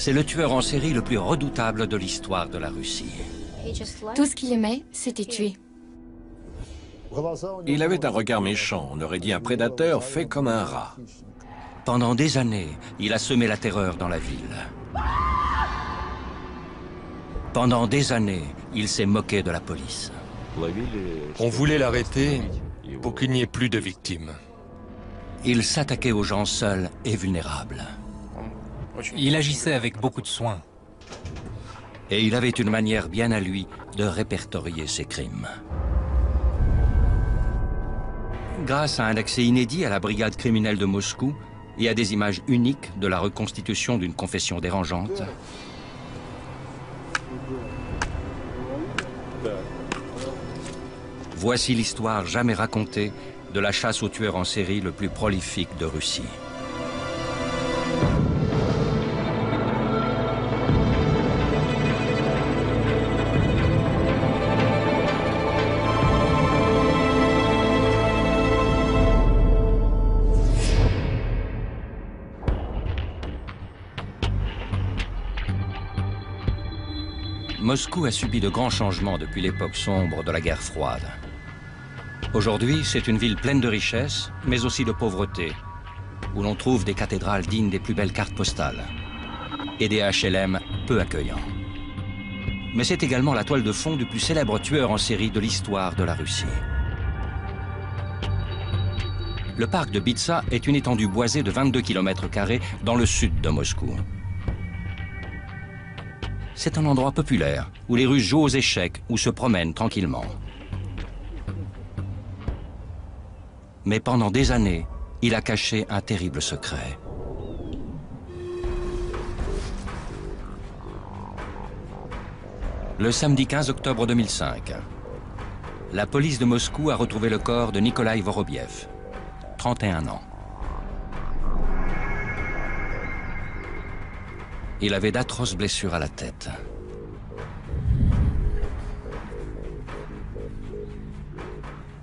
C'est le tueur en série le plus redoutable de l'histoire de la Russie. Tout ce qu'il aimait, c'était tuer. Il avait un regard méchant, on aurait dit un prédateur fait comme un rat. Pendant des années, il a semé la terreur dans la ville. Pendant des années, il s'est moqué de la police. On voulait l'arrêter pour qu'il n'y ait plus de victimes. Il s'attaquait aux gens seuls et vulnérables. Il agissait avec beaucoup de soin. Et il avait une manière bien à lui de répertorier ses crimes. Grâce à un accès inédit à la brigade criminelle de Moscou et à des images uniques de la reconstitution d'une confession dérangeante, voici l'histoire jamais racontée de la chasse au tueur en série le plus prolifique de Russie. Moscou a subi de grands changements depuis l'époque sombre de la guerre froide. Aujourd'hui, c'est une ville pleine de richesses, mais aussi de pauvreté, où l'on trouve des cathédrales dignes des plus belles cartes postales et des HLM peu accueillants. Mais c'est également la toile de fond du plus célèbre tueur en série de l'histoire de la Russie. Le parc de Bitsa est une étendue boisée de 22 km² dans le sud de Moscou. C'est un endroit populaire où les Russes jouent aux échecs ou se promènent tranquillement. Mais pendant des années, il a caché un terrible secret. Le samedi 15 octobre 2005, la police de Moscou a retrouvé le corps de Nikolai Vorobiev, 31 ans. Il avait d'atroces blessures à la tête.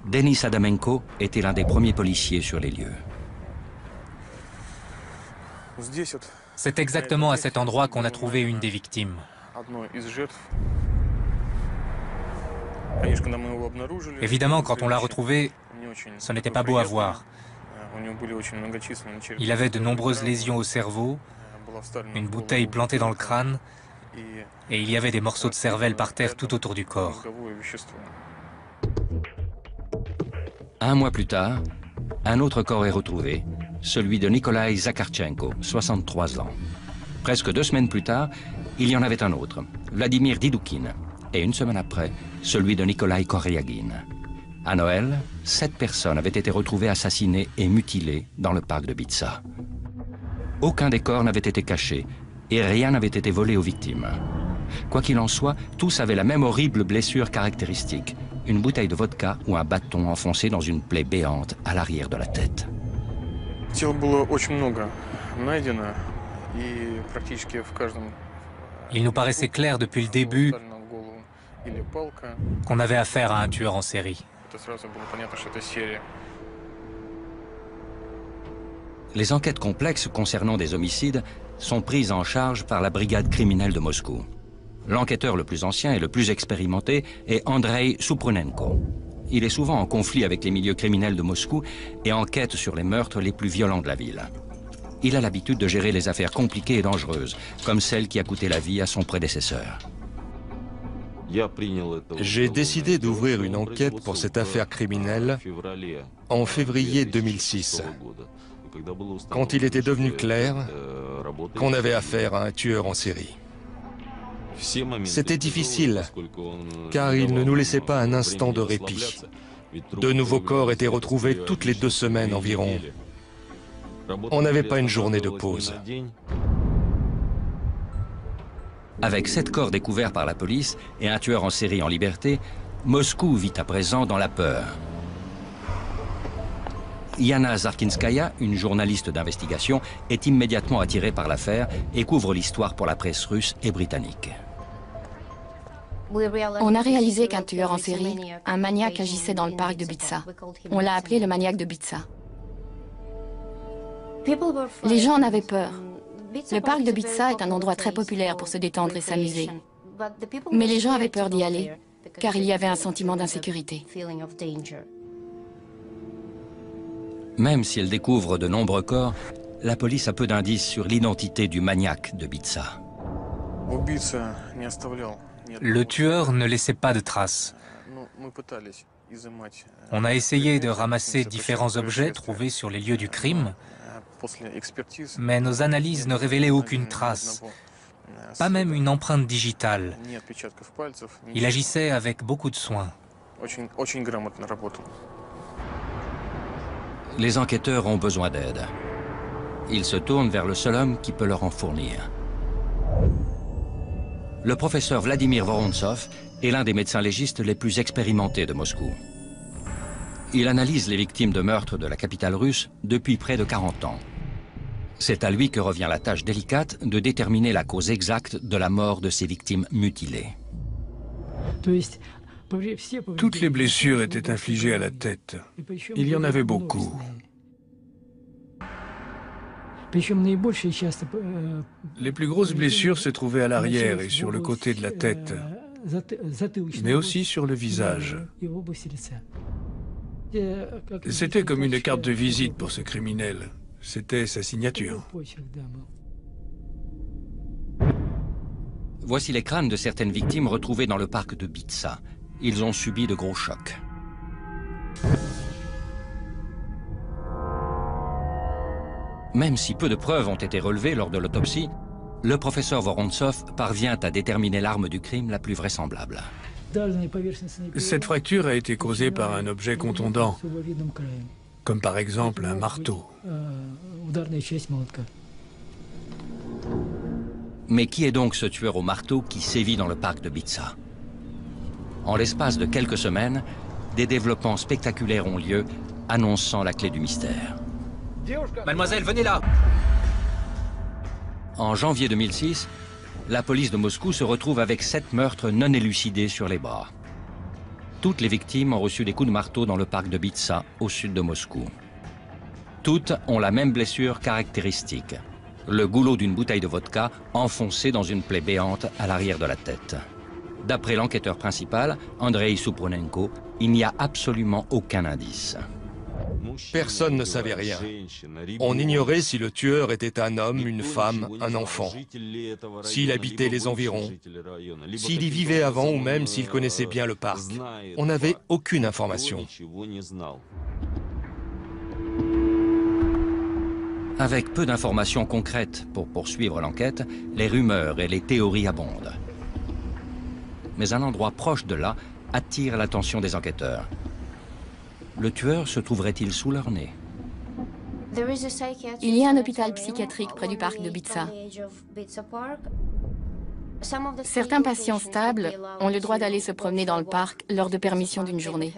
Denis Adamenko était l'un des premiers policiers sur les lieux. C'est exactement à cet endroit qu'on a trouvé une des victimes. Évidemment, quand on l'a retrouvé, ce n'était pas beau à voir. Il avait de nombreuses lésions au cerveau, une bouteille plantée dans le crâne, et il y avait des morceaux de cervelle par terre tout autour du corps. Un mois plus tard, un autre corps est retrouvé, celui de Nikolai Zakharchenko, 63 ans. Presque 2 semaines plus tard, il y en avait un autre, Vladimir Didoukine, et une semaine après, celui de Nikolai Koryagin. À Noël, 7 personnes avaient été retrouvées assassinées et mutilées dans le parc de Bitsa. Aucun des corps n'avait été caché et rien n'avait été volé aux victimes. Quoi qu'il en soit, tous avaient la même horrible blessure caractéristique, une bouteille de vodka ou un bâton enfoncé dans une plaie béante à l'arrière de la tête. Il nous paraissait clair depuis le début qu'on avait affaire à un tueur en série. Les enquêtes complexes concernant des homicides sont prises en charge par la brigade criminelle de Moscou. L'enquêteur le plus ancien et le plus expérimenté est Andrei Supronenko. Il est souvent en conflit avec les milieux criminels de Moscou et enquête sur les meurtres les plus violents de la ville. Il a l'habitude de gérer les affaires compliquées et dangereuses, comme celle qui a coûté la vie à son prédécesseur. J'ai décidé d'ouvrir une enquête pour cette affaire criminelle en février 2006, quand il était devenu clair qu'on avait affaire à un tueur en série. C'était difficile, car il ne nous laissait pas un instant de répit. De nouveaux corps étaient retrouvés toutes les 2 semaines environ. On n'avait pas une journée de pause. Avec 7 corps découverts par la police et un tueur en série en liberté, Moscou vit à présent dans la peur. Yana Zarkinskaya, une journaliste d'investigation, est immédiatement attirée par l'affaire et couvre l'histoire pour la presse russe et britannique. On a réalisé qu'un tueur en série, un maniaque, agissait dans le parc de Bitsa. On l'a appelé le maniaque de Bitsa. Les gens en avaient peur. Le parc de Bitsa est un endroit très populaire pour se détendre et s'amuser. Mais les gens avaient peur d'y aller, car il y avait un sentiment d'insécurité. Même si elle découvre de nombreux corps, la police a peu d'indices sur l'identité du maniaque de Bitsa. Le tueur ne laissait pas de traces. On a essayé de ramasser différents objets trouvés sur les lieux du crime, mais nos analyses ne révélaient aucune trace, pas même une empreinte digitale. Il agissait avec beaucoup de soin. Les enquêteurs ont besoin d'aide. Ils se tournent vers le seul homme qui peut leur en fournir. Le professeur Vladimir Vorontsov est l'un des médecins légistes les plus expérimentés de Moscou. Il analyse les victimes de meurtres de la capitale russe depuis près de 40 ans. C'est à lui que revient la tâche délicate de déterminer la cause exacte de la mort de ces victimes mutilées. Toutes les blessures étaient infligées à la tête. Il y en avait beaucoup. Les plus grosses blessures se trouvaient à l'arrière et sur le côté de la tête, mais aussi sur le visage. C'était comme une carte de visite pour ce criminel. C'était sa signature. Voici les crânes de certaines victimes retrouvées dans le parc de Bitsa. Ils ont subi de gros chocs. Même si peu de preuves ont été relevées lors de l'autopsie, le professeur Vorontsov parvient à déterminer l'arme du crime la plus vraisemblable. Cette fracture a été causée par un objet contondant, comme par exemple un marteau. Mais qui est donc ce tueur au marteau qui sévit dans le parc de Bitsa? En l'espace de quelques semaines, des développements spectaculaires ont lieu, annonçant la clé du mystère. Mademoiselle, venez là! En janvier 2006, la police de Moscou se retrouve avec 7 meurtres non élucidés sur les bras. Toutes les victimes ont reçu des coups de marteau dans le parc de Bitsa, au sud de Moscou. Toutes ont la même blessure caractéristique, le goulot d'une bouteille de vodka enfoncé dans une plaie béante à l'arrière de la tête. D'après l'enquêteur principal, Andrei Supronenko, il n'y a absolument aucun indice. Personne ne savait rien. On ignorait si le tueur était un homme, une femme, un enfant, s'il habitait les environs, s'il y vivait avant ou même s'il connaissait bien le parc. On n'avait aucune information. Avec peu d'informations concrètes pour poursuivre l'enquête, les rumeurs et les théories abondent. Mais un endroit proche de là attire l'attention des enquêteurs. Le tueur se trouverait-il sous leur nez? Il y a un hôpital psychiatrique près du parc de Bitsa. Certains patients stables ont le droit d'aller se promener dans le parc lors de permission d'une journée.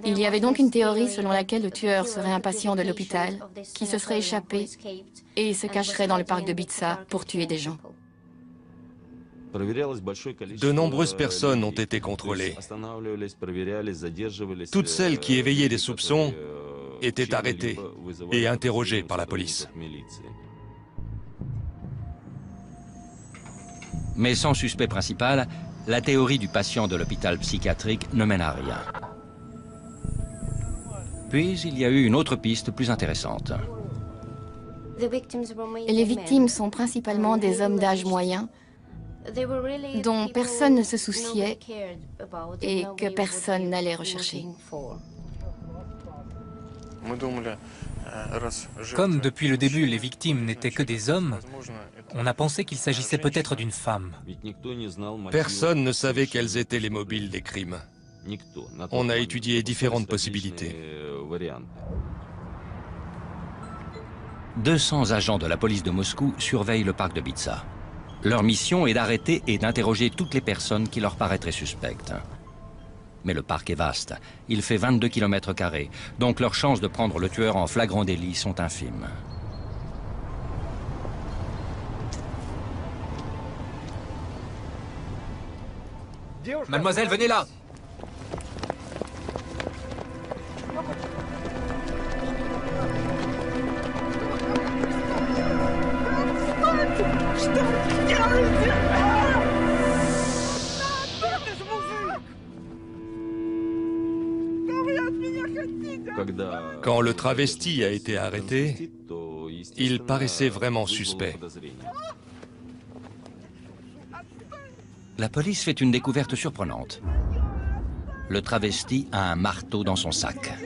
Il y avait donc une théorie selon laquelle le tueur serait un patient de l'hôpital qui se serait échappé et se cacherait dans le parc de Bitsa pour tuer des gens. De nombreuses personnes ont été contrôlées. Toutes celles qui éveillaient des soupçons étaient arrêtées et interrogées par la police. Mais sans suspect principal, la théorie du patient de l'hôpital psychiatrique ne mène à rien. Puis il y a eu une autre piste plus intéressante. Les victimes sont principalement des hommes d'âge moyen dont personne ne se souciait et que personne n'allait rechercher. Comme depuis le début les victimes n'étaient que des hommes, on a pensé qu'il s'agissait peut-être d'une femme. Personne ne savait quels étaient les mobiles des crimes. On a étudié différentes possibilités. 200 agents de la police de Moscou surveillent le parc de Bitsa. Leur mission est d'arrêter et d'interroger toutes les personnes qui leur paraîtraient suspectes. Mais le parc est vaste. Il fait 22 km², donc leurs chances de prendre le tueur en flagrant délit sont infimes. Mademoiselle, venez là! Quand le travesti a été arrêté, il paraissait vraiment suspect. La police fait une découverte surprenante. Le travesti a un marteau dans son sac.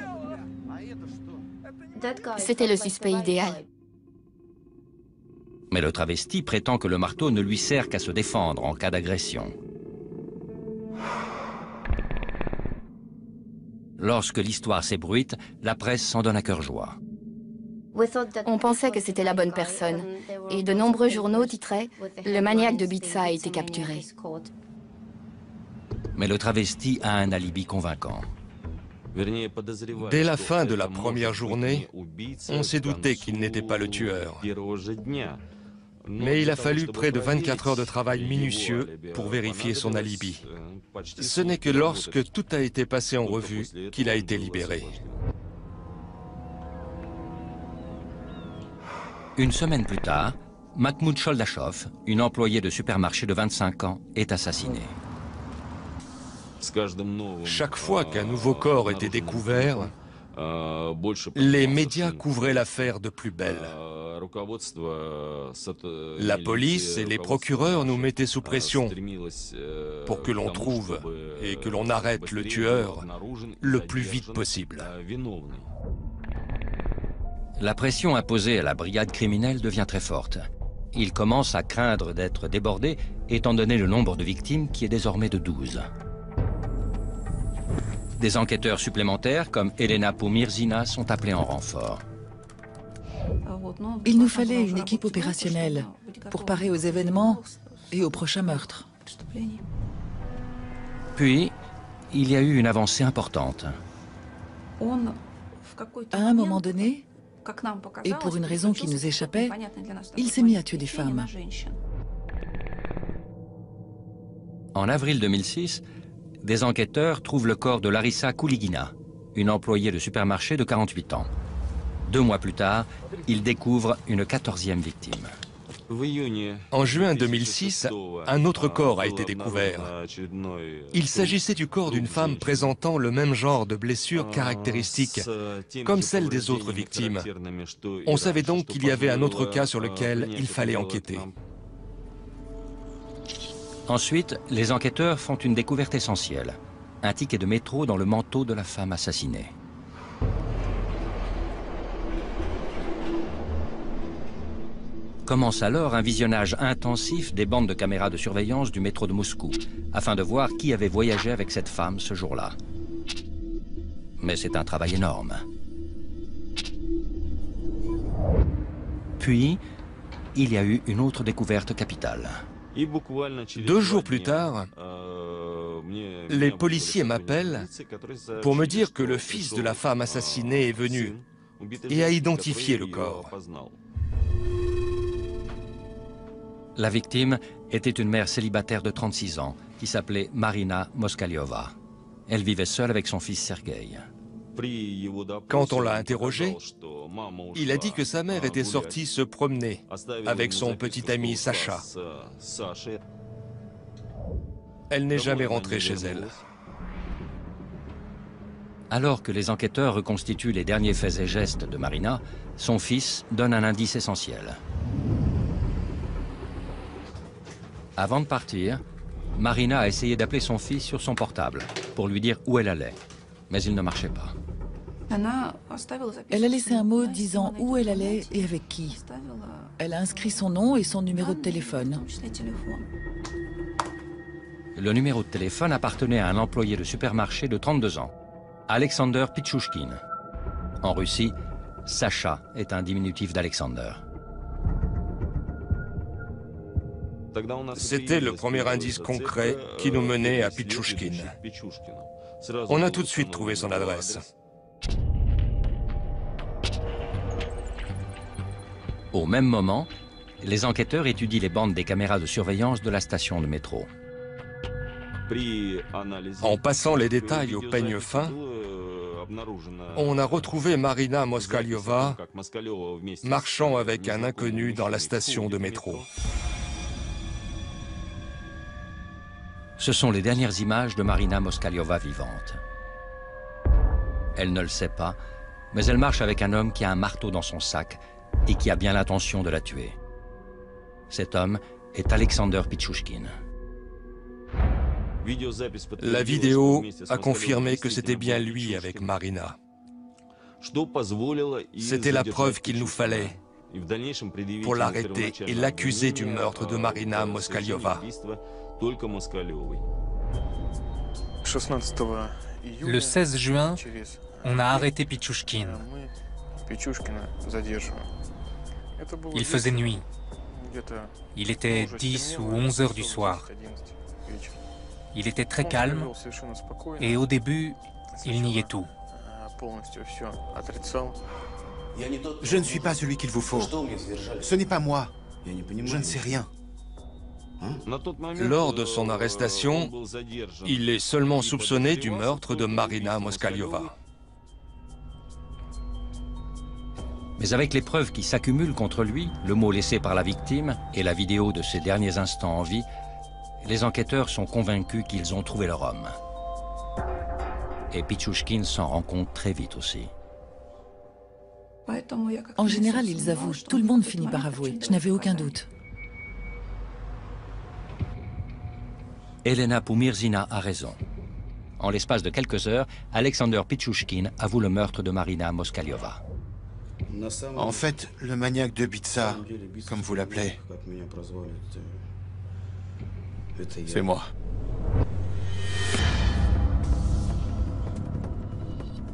C'était le suspect idéal. Mais le travesti prétend que le marteau ne lui sert qu'à se défendre en cas d'agression. Lorsque l'histoire s'ébruite, la presse s'en donne à cœur joie. On pensait que c'était la bonne personne. Et de nombreux journaux titraient « Le maniaque de Bitsa a été capturé ». Mais le travesti a un alibi convaincant. Dès la fin de la première journée, on s'est douté qu'il n'était pas le tueur. Mais il a fallu près de 24 heures de travail minutieux pour vérifier son alibi. Ce n'est que lorsque tout a été passé en revue qu'il a été libéré. Une semaine plus tard, Mahmoud Choldachov, une employée de supermarché de 25 ans, est assassinée. Chaque fois qu'un nouveau corps était découvert, les médias couvraient l'affaire de plus belle. La police et les procureurs nous mettaient sous pression pour que l'on trouve et que l'on arrête le tueur le plus vite possible. La pression imposée à la brigade criminelle devient très forte. Ils commencent à craindre d'être débordés, étant donné le nombre de victimes qui est désormais de 12. Des enquêteurs supplémentaires, comme Elena Pomirzina, sont appelés en renfort. Il nous fallait une équipe opérationnelle pour parer aux événements et aux prochains meurtres. Puis, il y a eu une avancée importante. À un moment donné, et pour une raison qui nous échappait, il s'est mis à tuer des femmes. En avril 2006, des enquêteurs trouvent le corps de Larissa Kouligina, une employée de supermarché de 48 ans. 2 mois plus tard, ils découvrent une 14e victime. En juin 2006, un autre corps a été découvert. Il s'agissait du corps d'une femme présentant le même genre de blessures caractéristiques, comme celles des autres victimes. On savait donc qu'il y avait un autre cas sur lequel il fallait enquêter. Ensuite, les enquêteurs font une découverte essentielle. Un ticket de métro dans le manteau de la femme assassinée. Commence alors un visionnage intensif des bandes de caméras de surveillance du métro de Moscou, afin de voir qui avait voyagé avec cette femme ce jour-là. Mais c'est un travail énorme. Puis, il y a eu une autre découverte capitale. 2 jours plus tard, les policiers m'appellent pour me dire que le fils de la femme assassinée est venu et a identifié le corps. La victime était une mère célibataire de 36 ans qui s'appelait Marina Moskaliova. Elle vivait seule avec son fils Sergueï. Quand on l'a interrogé, il a dit que sa mère était sortie se promener avec son petit ami Sacha. Elle n'est jamais rentrée chez elle. Alors que les enquêteurs reconstituent les derniers faits et gestes de Marina, son fils donne un indice essentiel. Avant de partir, Marina a essayé d'appeler son fils sur son portable pour lui dire où elle allait, mais il ne marchait pas. Elle a laissé un mot disant où elle allait et avec qui. Elle a inscrit son nom et son numéro de téléphone. Le numéro de téléphone appartenait à un employé de supermarché de 32 ans, Alexander Pichouchkin. En Russie, Sacha est un diminutif d'Alexander. C'était le premier indice concret qui nous menait à Pichouchkin. On a tout de suite trouvé son adresse. Au même moment, les enquêteurs étudient les bandes des caméras de surveillance de la station de métro. En passant les détails au peigne fin, on a retrouvé Marina Moskaliova marchant avec un inconnu dans la station de métro. Ce sont les dernières images de Marina Moskaliova vivante. Elle ne le sait pas, mais elle marche avec un homme qui a un marteau dans son sac et qui a bien l'intention de la tuer. Cet homme est Alexander Pichouchkin. La vidéo a confirmé que c'était bien lui avec Marina. C'était la preuve qu'il nous fallait pour l'arrêter et l'accuser du meurtre de Marina Moskalyova. Le 16 juin, on a arrêté Pichouchkin. Il faisait nuit. Il était 10 ou 11 heures du soir. Il était très calme et au début, il niait tout. Je ne suis pas celui qu'il vous faut. Ce n'est pas moi. Je ne sais rien. Lors de son arrestation, il est seulement soupçonné du meurtre de Marina Moskalyova. Mais avec les preuves qui s'accumulent contre lui, le mot laissé par la victime et la vidéo de ses derniers instants en vie, les enquêteurs sont convaincus qu'ils ont trouvé leur homme. Et Pichouchkin s'en rend compte très vite aussi. En général, ils avouent. Tout le monde finit par avouer. Je n'avais aucun doute. Elena Poumirzina a raison. En l'espace de quelques heures, Alexander Pichouchkin avoue le meurtre de Marina Moskalyova. En fait, le maniaque de Bitsa, comme vous l'appelez, c'est moi.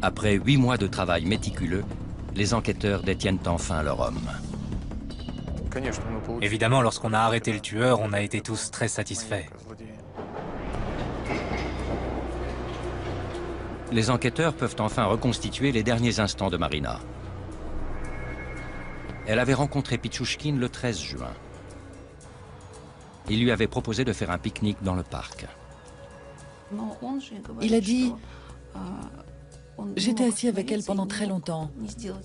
Après 8 mois de travail méticuleux, les enquêteurs détiennent enfin leur homme. Évidemment, lorsqu'on a arrêté le tueur, on a été tous très satisfaits. Les enquêteurs peuvent enfin reconstituer les derniers instants de Marina. Elle avait rencontré Pichouchkin le 13 juin. Il lui avait proposé de faire un pique-nique dans le parc. Il a dit... J'étais assis avec elle pendant très longtemps.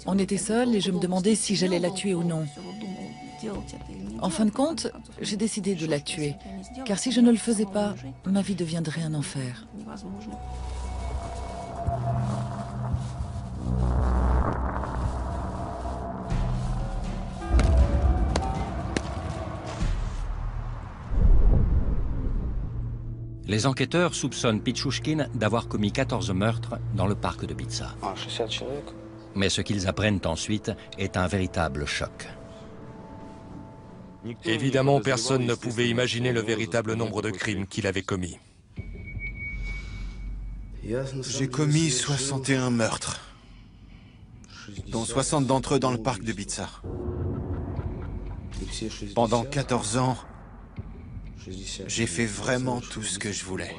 On était seuls et je me demandais si j'allais la tuer ou non. En fin de compte, j'ai décidé de la tuer. Car si je ne le faisais pas, ma vie deviendrait un enfer. Les enquêteurs soupçonnent Pichouchkin d'avoir commis 14 meurtres dans le parc de Bitsa. Mais ce qu'ils apprennent ensuite est un véritable choc. Évidemment, personne ne pouvait imaginer le véritable nombre de crimes qu'il avait commis. J'ai commis 61 meurtres, dont 60 d'entre eux dans le parc de Bitsa. Pendant 14 ans, j'ai fait vraiment tout ce que je voulais.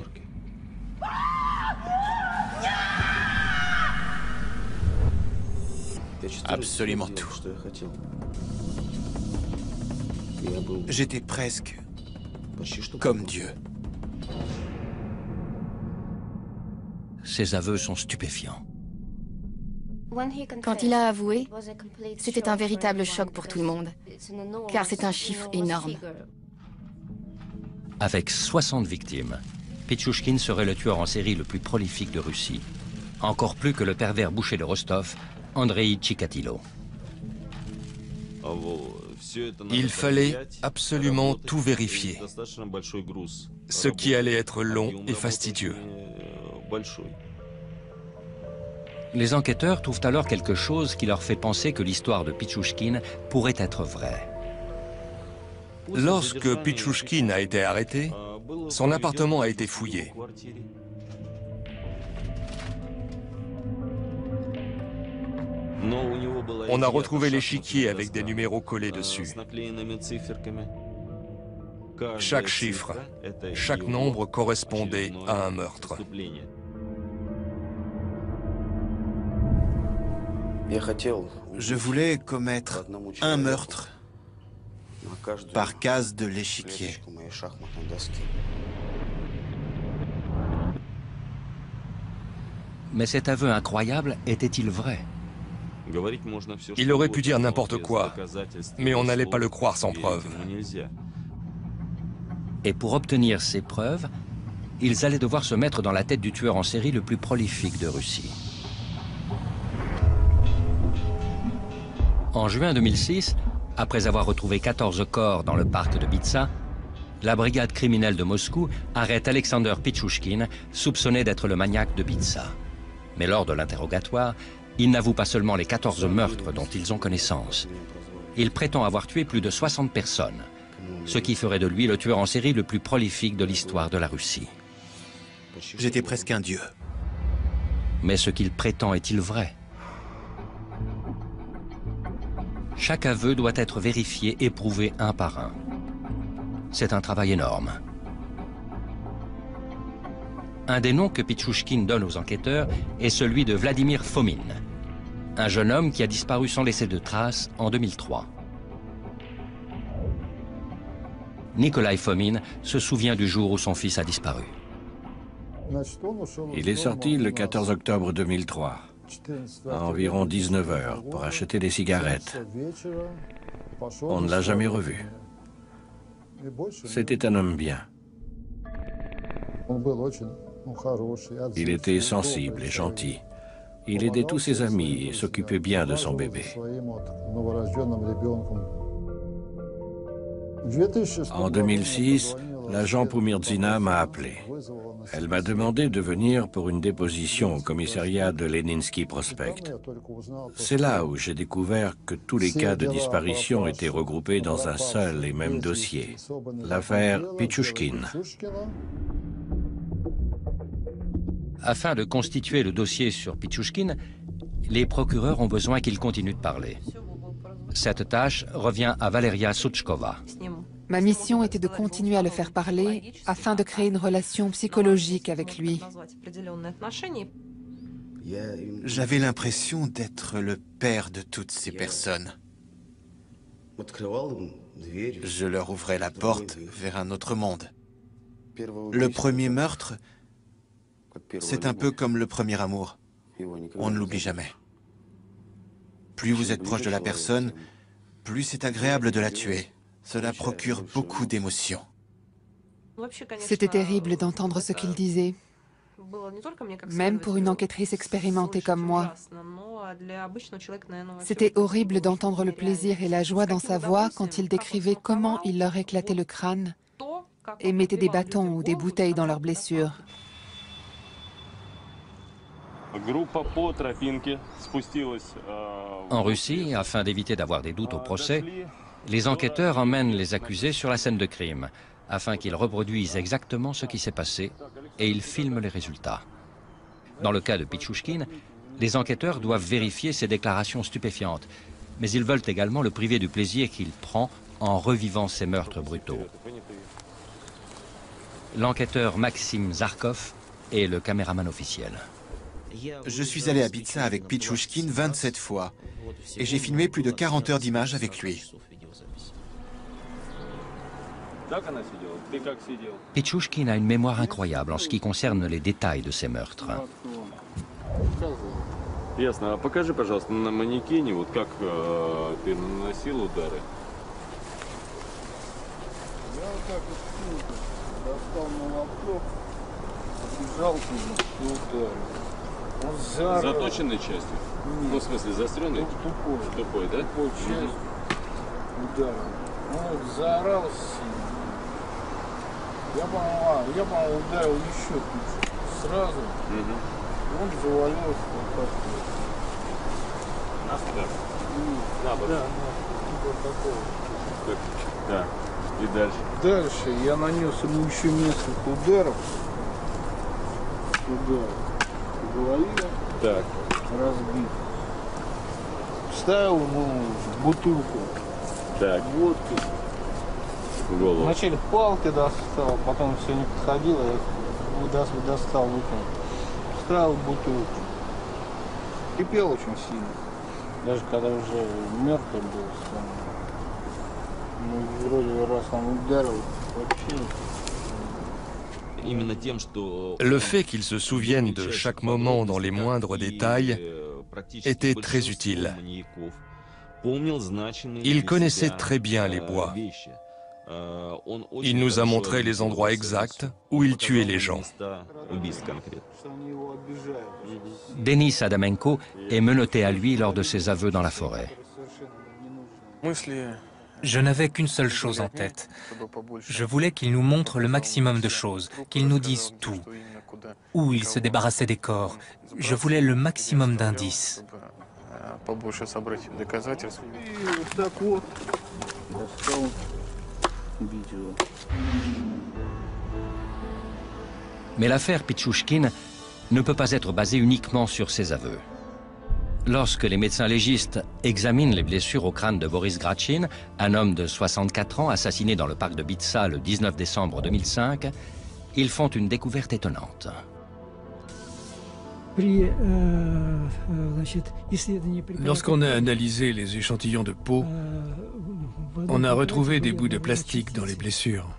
Absolument tout. J'étais presque comme Dieu. Ses aveux sont stupéfiants. Quand il a avoué, c'était un véritable choc pour tout le monde, car c'est un chiffre énorme. Avec 60 victimes, Pichouchkin serait le tueur en série le plus prolifique de Russie, encore plus que le pervers boucher de Rostov, Andrei Tchikatilo. Il fallait absolument tout vérifier, ce qui allait être long et fastidieux. Les enquêteurs trouvent alors quelque chose qui leur fait penser que l'histoire de Pichouchkin pourrait être vraie. Lorsque Pichouchkin a été arrêté, son appartement a été fouillé. On a retrouvé l'échiquier avec des numéros collés dessus. Chaque chiffre, chaque nombre correspondait à un meurtre. Je voulais commettre un meurtre par case de l'échiquier. Mais cet aveu incroyable était-il vrai? Il aurait pu dire n'importe quoi, mais on n'allait pas le croire sans preuve. Et pour obtenir ces preuves, ils allaient devoir se mettre dans la tête du tueur en série le plus prolifique de Russie. En juin 2006, après avoir retrouvé 14 corps dans le parc de Bitsa, la brigade criminelle de Moscou arrête Alexander Pichouchkine, soupçonné d'être le maniaque de Bitsa. Mais lors de l'interrogatoire, il n'avoue pas seulement les 14 meurtres dont ils ont connaissance. Il prétend avoir tué plus de 60 personnes, ce qui ferait de lui le tueur en série le plus prolifique de l'histoire de la Russie. J'étais presque un dieu. Mais ce qu'il prétend est-il vrai? Chaque aveu doit être vérifié et prouvé un par un. C'est un travail énorme. Un des noms que Pichouchkine donne aux enquêteurs est celui de Vladimir Fomin, un jeune homme qui a disparu sans laisser de traces en 2003. Nikolai Fomin se souvient du jour où son fils a disparu. Il est sorti le 14 octobre 2003, à environ 19 heures, pour acheter des cigarettes. On ne l'a jamais revu. C'était un homme bien. Il était sensible et gentil. Il aidait tous ses amis et s'occupait bien de son bébé. En 2006, l'agent Poumirdzina m'a appelé. Elle m'a demandé de venir pour une déposition au commissariat de Leninsky Prospect. C'est là où j'ai découvert que tous les cas de disparition étaient regroupés dans un seul et même dossier, l'affaire Pichouchkine. Afin de constituer le dossier sur Pichouchkine, les procureurs ont besoin qu'il continue de parler. Cette tâche revient à Valeria Souchkova. Ma mission était de continuer à le faire parler afin de créer une relation psychologique avec lui. J'avais l'impression d'être le père de toutes ces personnes. Je leur ouvrais la porte vers un autre monde. Le premier meurtre, c'est un peu comme le premier amour. On ne l'oublie jamais. Plus vous êtes proche de la personne, plus c'est agréable de la tuer. Cela procure beaucoup d'émotions. C'était terrible d'entendre ce qu'il disait, même pour une enquêtrice expérimentée comme moi. C'était horrible d'entendre le plaisir et la joie dans sa voix quand il décrivait comment il leur éclatait le crâne et mettait des bâtons ou des bouteilles dans leurs blessures. En Russie, afin d'éviter d'avoir des doutes au procès, les enquêteurs emmènent les accusés sur la scène de crime, afin qu'ils reproduisent exactement ce qui s'est passé, et ils filment les résultats. Dans le cas de Pichouchkine, les enquêteurs doivent vérifier ses déclarations stupéfiantes, mais ils veulent également le priver du plaisir qu'il prend en revivant ses meurtres brutaux. L'enquêteur Maxime Zarkov est le caméraman officiel. Je suis allé à Bitsa avec Pichouchkine 27 fois et j'ai filmé plus de 40 heures d'images avec lui. Pichouchkine a une mémoire incroyable en ce qui concerne les détails de ses meurtres. Ясно. А покажи, пожалуйста, на манекене, вот как ты наносил удары. Я вот так вот достал молоток, побежал и ударил. Заточенной частью? Ну, в смысле, заостренной? Тупой. Тупой, да? Тупой часть ударил. Он вот заорал сильно. Я, по-моему, ударил еще сразу. Он завалился вот так вот. Нас удар? На бок? Да, вот такой. Да. И дальше? Дальше я нанес ему еще несколько ударов. По голове. Так. Разбит. Вставил ему бутылку. Так. Водки. В голову. Вначале палкой достал, потом все не подходило, я достал луком. Вставил бутылку. Кипел очень сильно. Даже когда уже мертвый был, ну, вроде раз он ударил, вообще. Le fait qu'il se souvienne de chaque moment dans les moindres détails était très utile. Il connaissait très bien les bois. Il nous a montré les endroits exacts où il tuait les gens. Denis Adamenko est menotté à lui lors de ses aveux dans la forêt. Je n'avais qu'une seule chose en tête. Je voulais qu'il nous montre le maximum de choses, qu'il nous dise tout. Où il se débarrassait des corps. Je voulais le maximum d'indices. Mais l'affaire Pichouchkine ne peut pas être basée uniquement sur ses aveux. Lorsque les médecins légistes examinent les blessures au crâne de Boris Gratchin, un homme de 64 ans assassiné dans le parc de Bitsa le 19 décembre 2005, ils font une découverte étonnante. Lorsqu'on a analysé les échantillons de peau, on a retrouvé des bouts de plastique dans les blessures.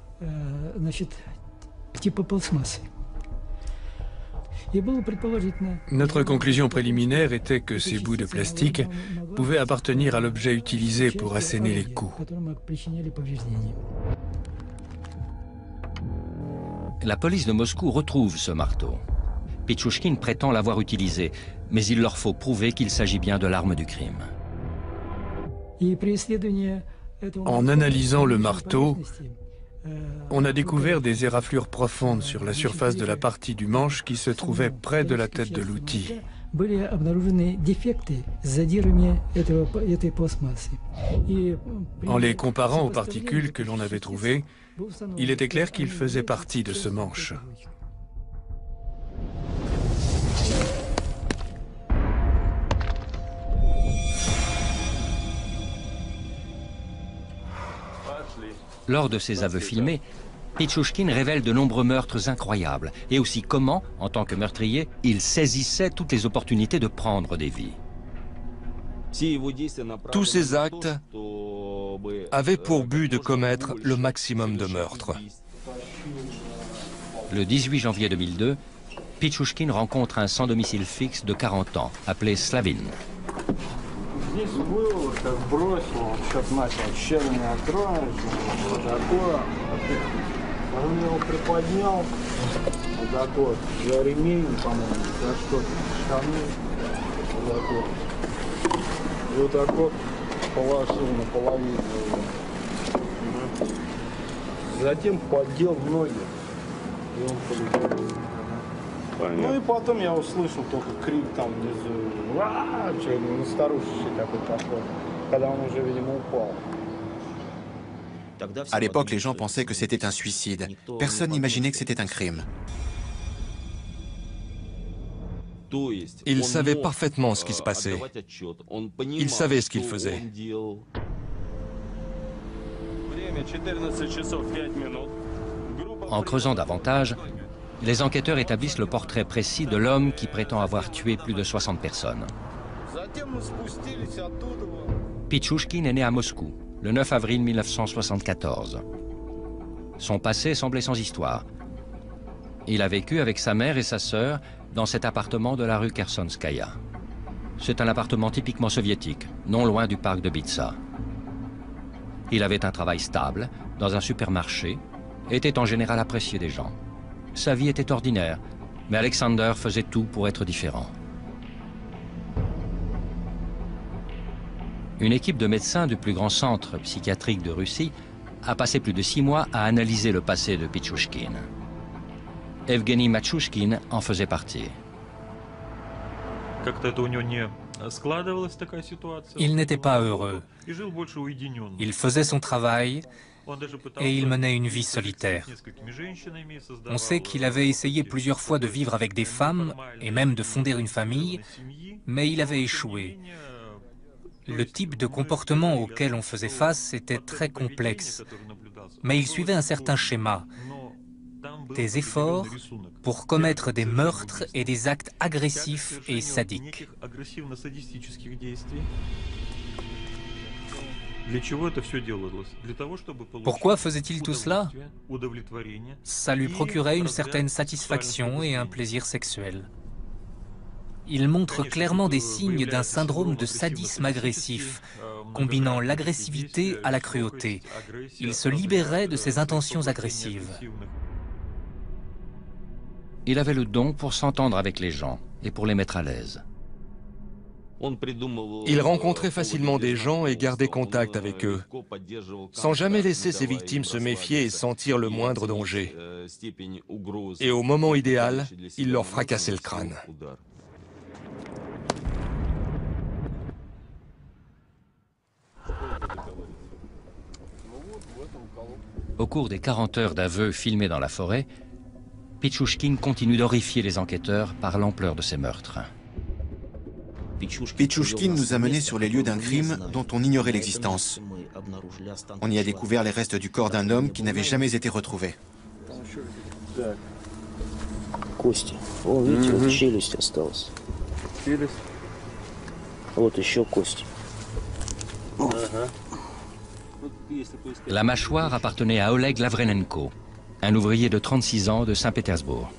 Notre conclusion préliminaire était que ces bouts de plastique pouvaient appartenir à l'objet utilisé pour asséner les coups. La police de Moscou retrouve ce marteau. Pichouchkine prétend l'avoir utilisé, mais il leur faut prouver qu'il s'agit bien de l'arme du crime. En analysant le marteau, on a découvert des éraflures profondes sur la surface de la partie du manche qui se trouvait près de la tête de l'outil. En les comparant aux particules que l'on avait trouvées, il était clair qu'il faisait partie de ce manche. Lors de ses aveux filmés, Pichouchkine révèle de nombreux meurtres incroyables et aussi comment, en tant que meurtrier, il saisissait toutes les opportunités de prendre des vies. Tous ces actes avaient pour but de commettre le maximum de meurtres. Le 18 janvier 2002, Pichouchkine rencontre un sans-domicile fixe de 40 ans, appelé Slavin. Здесь был, как бросил, он сейчас начал щелами откроешь, вот такое. Он его приподнял, вот такой, за ремень, по-моему, за что-то, штаны, вот такой. И вот так вот положил наполовину его. Затем поддел ноги, и он полетел. Ну и потом я услышал только крик там внизу. Ну, старушечий такой пошел, когда он уже, видимо, упал. À l'époque, les gens pensaient que c'était un suicide. Personne n'imaginait que c'était un crime. Il savait parfaitement ce qui se passait. Il savait ce qu'il faisait. En creusant davantage, les enquêteurs établissent le portrait précis de l'homme qui prétend avoir tué plus de 60 personnes. Pichouchkine est né à Moscou, le 9 avril 1974. Son passé semblait sans histoire. Il a vécu avec sa mère et sa sœur dans cet appartement de la rue Kersonskaya. C'est un appartement typiquement soviétique, non loin du parc de Bitsa. Il avait un travail stable, dans un supermarché, était en général apprécié des gens. Sa vie était ordinaire, mais Alexander faisait tout pour être différent. Une équipe de médecins du plus grand centre psychiatrique de Russie a passé plus de 6 mois à analyser le passé de Pichouchkine. Evgeny Matchouchkine en faisait partie. Il n'était pas heureux. Il faisait son travail et il menait une vie solitaire. On sait qu'il avait essayé plusieurs fois de vivre avec des femmes et même de fonder une famille, mais il avait échoué. Le type de comportement auquel on faisait face était très complexe, mais il suivait un certain schéma, des efforts pour commettre des meurtres et des actes agressifs et sadiques. Pourquoi faisait-il tout cela? Ça lui procurait une certaine satisfaction et un plaisir sexuel. Il montre clairement des signes d'un syndrome de sadisme agressif, combinant l'agressivité à la cruauté. Il se libérait de ses intentions agressives. Il avait le don pour s'entendre avec les gens et pour les mettre à l'aise. Il rencontrait facilement des gens et gardait contact avec eux, sans jamais laisser ses victimes se méfier et sentir le moindre danger. Et au moment idéal, il leur fracassait le crâne. Au cours des 40 heures d'aveux filmés dans la forêt, Pichushkin continue d'horrifier les enquêteurs par l'ampleur de ses meurtres. Pichushkin nous a menés sur les lieux d'un crime dont on ignorait l'existence. On y a découvert les restes du corps d'un homme qui n'avait jamais été retrouvé. Кости. О, видите, вот челюсть осталась. Вот еще кость. La mâchoire appartenait à Oleg Lavrenenko, un ouvrier de 36 ans de Saint-Pétersbourg.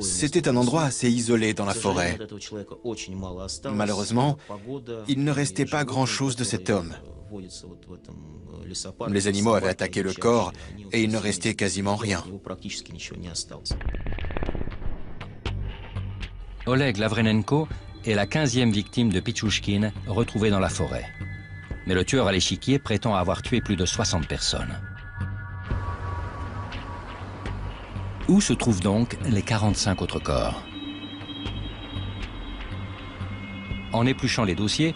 C'était un endroit assez isolé dans la forêt. Malheureusement, il ne restait pas grand-chose de cet homme. Les animaux avaient attaqué le corps et il ne restait quasiment rien. Oleg Lavrenenko est la 15e victime de Pichushkin retrouvée dans la forêt. Mais le tueur à l'échiquier prétend avoir tué plus de 60 personnes. Où se trouvent donc les 45 autres corps? En épluchant les dossiers,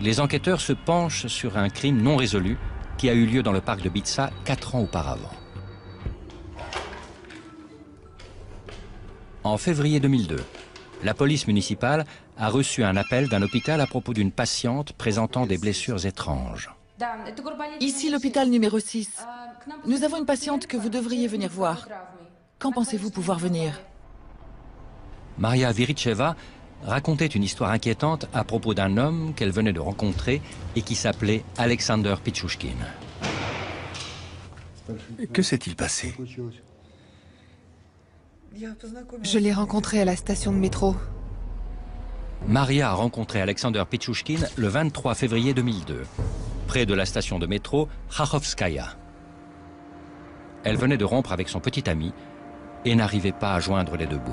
les enquêteurs se penchent sur un crime non résolu qui a eu lieu dans le parc de Bitsa 4 ans auparavant. En février 2002, la police municipale a reçu un appel d'un hôpital à propos d'une patiente présentant des blessures étranges. Ici l'hôpital numéro 6. Nous avons une patiente que vous devriez venir voir. Quand pensez-vous pouvoir venir? Maria Viricheva racontait une histoire inquiétante à propos d'un homme qu'elle venait de rencontrer et qui s'appelait Alexander Pichushkin. Que s'est-il passé? Je l'ai rencontré à la station de métro. Maria a rencontré Alexander Pichushkin le 23 février 2002, près de la station de métro Kharkovskaya. Elle venait de rompre avec son petit ami et n'arrivait pas à joindre les deux bouts.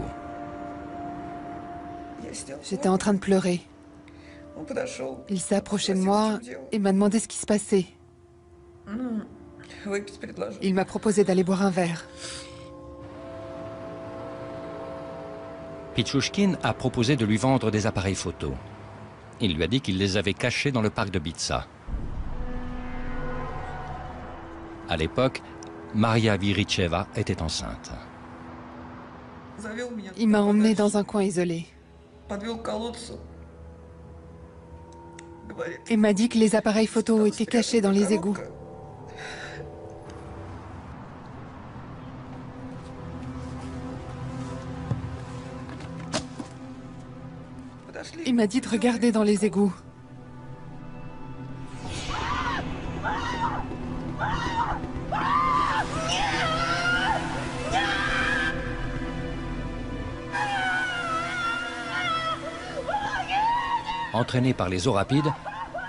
J'étais en train de pleurer. Il s'est approché de moi et m'a demandé ce qui se passait. Il m'a proposé d'aller boire un verre. Pichushkin a proposé de lui vendre des appareils photo. Il lui a dit qu'il les avait cachés dans le parc de Bitsa. À l'époque, Maria Viricheva était enceinte. Il m'a emmené dans un coin isolé. Et m'a dit que les appareils photo étaient cachés dans les égouts. Il m'a dit de regarder dans les égouts. Entraînée par les eaux rapides,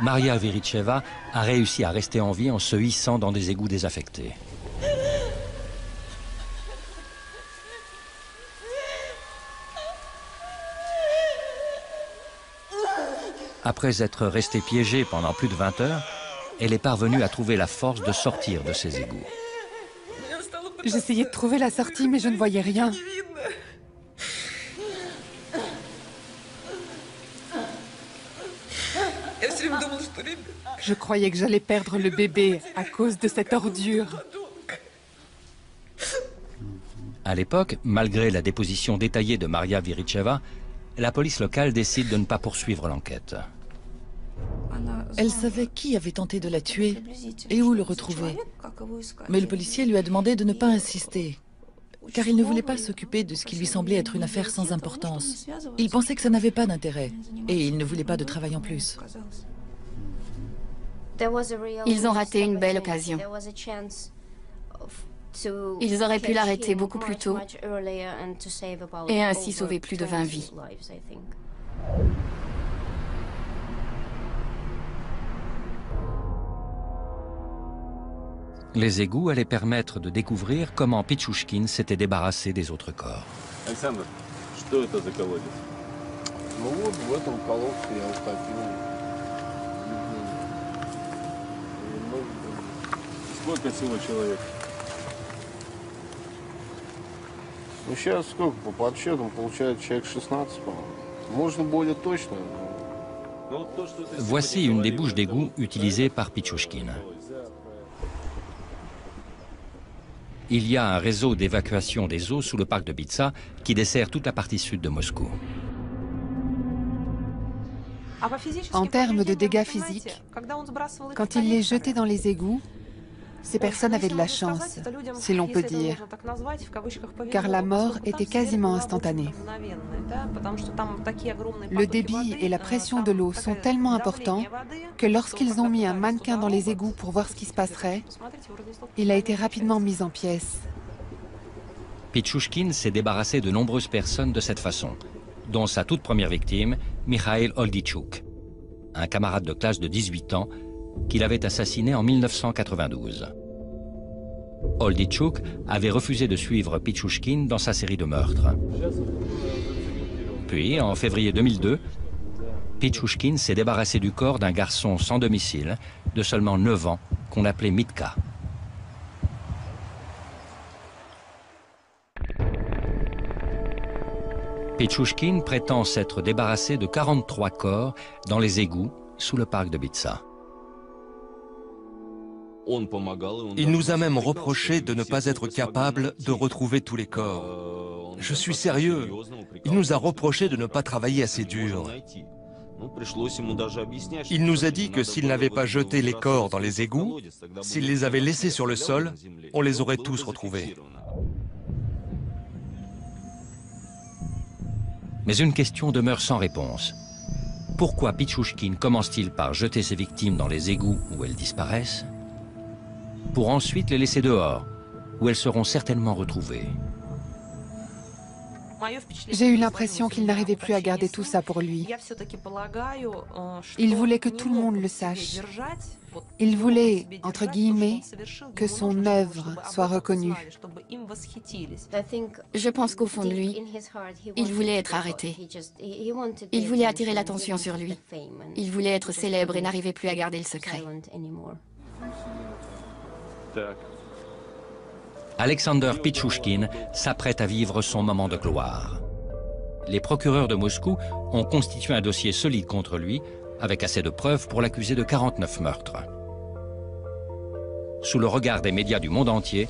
Maria Viricheva a réussi à rester en vie en se hissant dans des égouts désaffectés. Après être restée piégée pendant plus de 20 heures, elle est parvenue à trouver la force de sortir de ces égouts. J'essayais de trouver la sortie, mais je ne voyais rien. Je croyais que j'allais perdre le bébé à cause de cette ordure. À l'époque, malgré la déposition détaillée de Maria Viricheva, la police locale décide de ne pas poursuivre l'enquête. Elle savait qui avait tenté de la tuer et où le retrouver. Mais le policier lui a demandé de ne pas insister, car il ne voulait pas s'occuper de ce qui lui semblait être une affaire sans importance. Il pensait que ça n'avait pas d'intérêt, et il ne voulait pas de travail en plus. Ils ont raté une belle occasion. Ils auraient pu l'arrêter beaucoup plus tôt et ainsi sauver plus de 20 vies. Les égouts allaient permettre de découvrir comment Pichushkin s'était débarrassé des autres corps. вот в эту колодку я утопил. Сколько всего человек? Ну сейчас сколько по подсчетам получается человек 16, по-моему. Можно более точно. Voici une des bouches d'égout utilisées par Pichouchkine. Il y a un réseau d'évacuation des eaux sous le parc de Bitsa qui dessert toute la partie sud de Moscou. En termes de dégâts physiques, quand il les jetait dans les égouts, ces personnes avaient de la chance, si l'on peut dire, car la mort était quasiment instantanée. Le débit et la pression de l'eau sont tellement importants que lorsqu'ils ont mis un mannequin dans les égouts pour voir ce qui se passerait, il a été rapidement mis en pièces. Pichouchkine s'est débarrassé de nombreuses personnes de cette façon, dont sa toute première victime, Mikhail Oldichuk, un camarade de classe de 18 ans qu'il avait assassiné en 1992. Oldichuk avait refusé de suivre Pichouchkine dans sa série de meurtres. Puis, en février 2002, Pichouchkine s'est débarrassé du corps d'un garçon sans domicile de seulement 9 ans qu'on appelait Mitka. Pichouchkine prétend s'être débarrassé de 43 corps dans les égouts sous le parc de Bitsa. Il nous a même reproché de ne pas être capable de retrouver tous les corps. Je suis sérieux. Il nous a reproché de ne pas travailler assez dur. Il nous a dit que s'il n'avait pas jeté les corps dans les égouts, s'il les avait laissés sur le sol, on les aurait tous retrouvés. Mais une question demeure sans réponse. Pourquoi Pichouchkine commence-t-il par jeter ses victimes dans les égouts où elles disparaissent, pour ensuite les laisser dehors, où elles seront certainement retrouvées? J'ai eu l'impression qu'il n'arrivait plus à garder tout ça pour lui. Il voulait que tout le monde le sache. Il voulait, entre guillemets, que son œuvre soit reconnue. Je pense qu'au fond de lui, il voulait être arrêté. Il voulait attirer l'attention sur lui. Il voulait être célèbre et n'arrivait plus à garder le secret. Alexander Pichouchkine s'apprête à vivre son moment de gloire. Les procureurs de Moscou ont constitué un dossier solide contre lui, avec assez de preuves pour l'accuser de 49 meurtres. Sous le regard des médias du monde entier,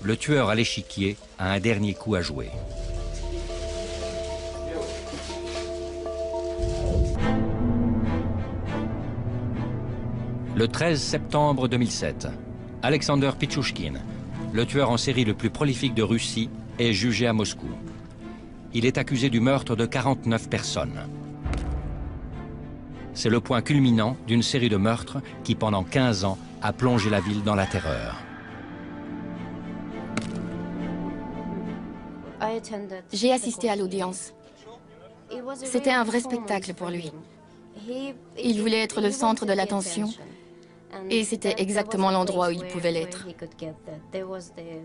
le tueur à l'échiquier a un dernier coup à jouer. Le 13 septembre 2007, Alexander Pichouchkine, le tueur en série le plus prolifique de Russie, est jugé à Moscou. Il est accusé du meurtre de 49 personnes. C'est le point culminant d'une série de meurtres qui, pendant 15 ans, a plongé la ville dans la terreur. J'ai assisté à l'audience. C'était un vrai spectacle pour lui. Il voulait être le centre de l'attention. Et c'était exactement l'endroit où il pouvait l'être.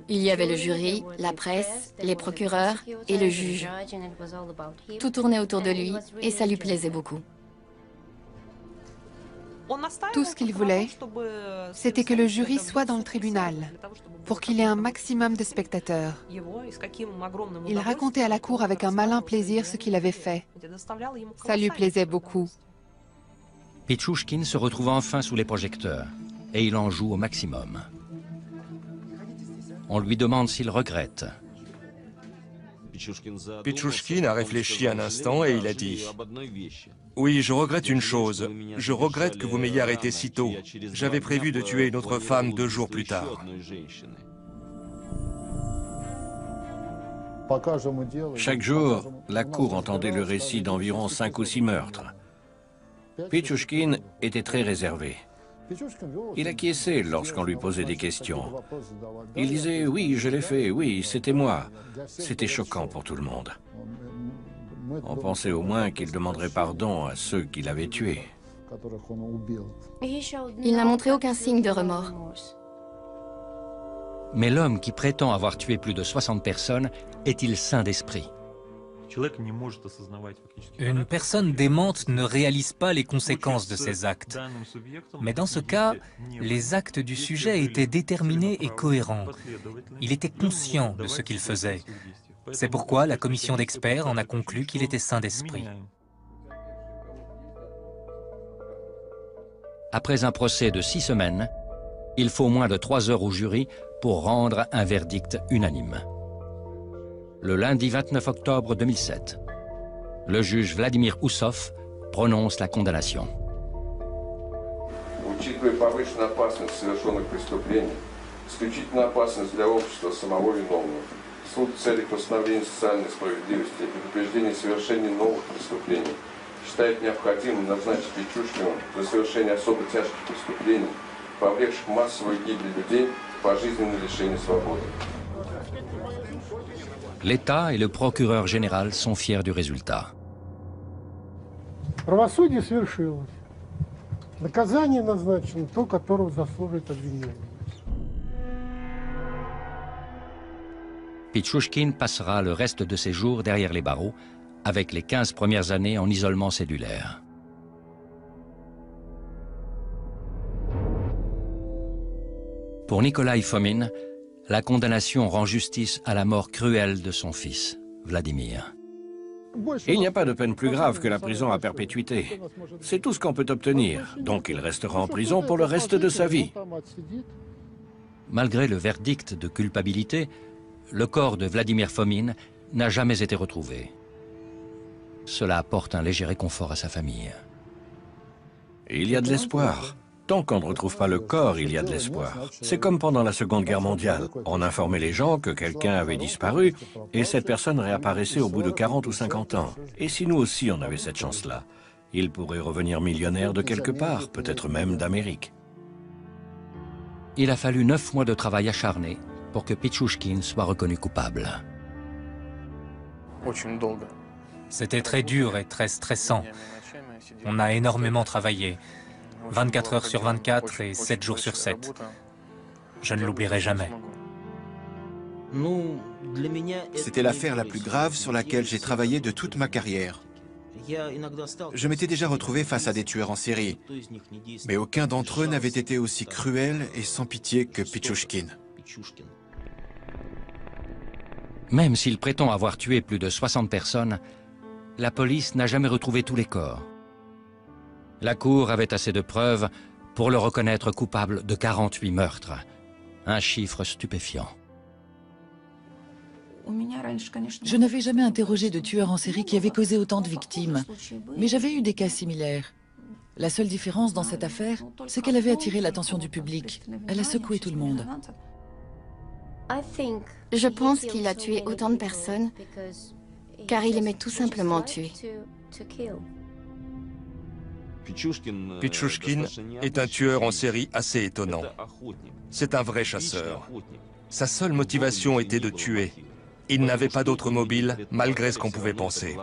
Il y avait le jury, la presse, les procureurs et le juge. Tout tournait autour de lui et ça lui plaisait beaucoup. Tout ce qu'il voulait, c'était que le jury soit dans le tribunal, pour qu'il ait un maximum de spectateurs. Il racontait à la cour avec un malin plaisir ce qu'il avait fait. Ça lui plaisait beaucoup. Pichouchkine se retrouve enfin sous les projecteurs et il en joue au maximum. On lui demande s'il regrette. Pichouchkine a réfléchi un instant et il a dit « Oui, je regrette une chose. Je regrette que vous m'ayez arrêté si tôt. J'avais prévu de tuer une autre femme 2 jours plus tard. » Chaque jour, la cour entendait le récit d'environ 5 ou 6 meurtres. Pichouchkine était très réservé. Il acquiesçait lorsqu'on lui posait des questions. Il disait « Oui, je l'ai fait, oui, c'était moi ». C'était choquant pour tout le monde. On pensait au moins qu'il demanderait pardon à ceux qui l'avaient tué. Il n'a montré aucun signe de remords. Mais l'homme qui prétend avoir tué plus de 60 personnes est-il sain d'esprit? Une personne démente ne réalise pas les conséquences de ses actes. Mais dans ce cas, les actes du sujet étaient déterminés et cohérents. Il était conscient de ce qu'il faisait. C'est pourquoi la commission d'experts en a conclu qu'il était sain d'esprit. Après un procès de 6 semaines, il faut moins de 3 heures au jury pour rendre un verdict unanime. Le lundi 29 octobre 2007, le juge Vladimir Oussov prononce la condamnation. Учитывая повышенную опасность совершенных преступлений, исключительно опасность для общества самого виновного, суд в целях восстановления социальной справедливости и предупреждения совершения новых преступлений считает необходимым назначить Пичушкину за совершение особо тяжких преступлений, повлекших массовую гибель людей, пожизненное лишение свободы. L'État et le procureur général sont fiers du résultat. Правосудие свершилось. Наказание назначено то, которого заслуживает обвиняемый. Pichushkin passera le reste de ses jours derrière les barreaux, avec les 15 premières années en isolement cellulaire. Pour Nikolai Fomin, la condamnation rend justice à la mort cruelle de son fils, Vladimir. Il n'y a pas de peine plus grave que la prison à perpétuité. C'est tout ce qu'on peut obtenir, donc il restera en prison pour le reste de sa vie. Malgré le verdict de culpabilité, le corps de Vladimir Fomin n'a jamais été retrouvé. Cela apporte un léger réconfort à sa famille. Il y a de l'espoir. Tant qu'on ne retrouve pas le corps, il y a de l'espoir. C'est comme pendant la Seconde Guerre mondiale. On informait les gens que quelqu'un avait disparu et cette personne réapparaissait au bout de 40 ou 50 ans. Et si nous aussi on avait cette chance-là, il pourrait revenir millionnaire de quelque part, peut-être même d'Amérique. Il a fallu 9 mois de travail acharné pour que Pichushkin soit reconnu coupable. C'était très dur et très stressant. On a énormément travaillé. 24 heures sur 24 et 7 jours sur 7. Je ne l'oublierai jamais. C'était l'affaire la plus grave sur laquelle j'ai travaillé de toute ma carrière. Je m'étais déjà retrouvé face à des tueurs en série, mais aucun d'entre eux n'avait été aussi cruel et sans pitié que Pichushkin. Même s'il prétend avoir tué plus de 60 personnes, la police n'a jamais retrouvé tous les corps. La Cour avait assez de preuves pour le reconnaître coupable de 48 meurtres, un chiffre stupéfiant. Je n'avais jamais interrogé de tueur en série qui avait causé autant de victimes, mais j'avais eu des cas similaires. La seule différence dans cette affaire, c'est qu'elle avait attiré l'attention du public. Elle a secoué tout le monde. Je pense qu'il a tué autant de personnes car il aimait tout simplement tuer. Pichushkin est un tueur en série assez étonnant. C'est un vrai chasseur. Sa seule motivation était de tuer. Il n'avait pas d'autre mobile, malgré ce qu'on pouvait penser.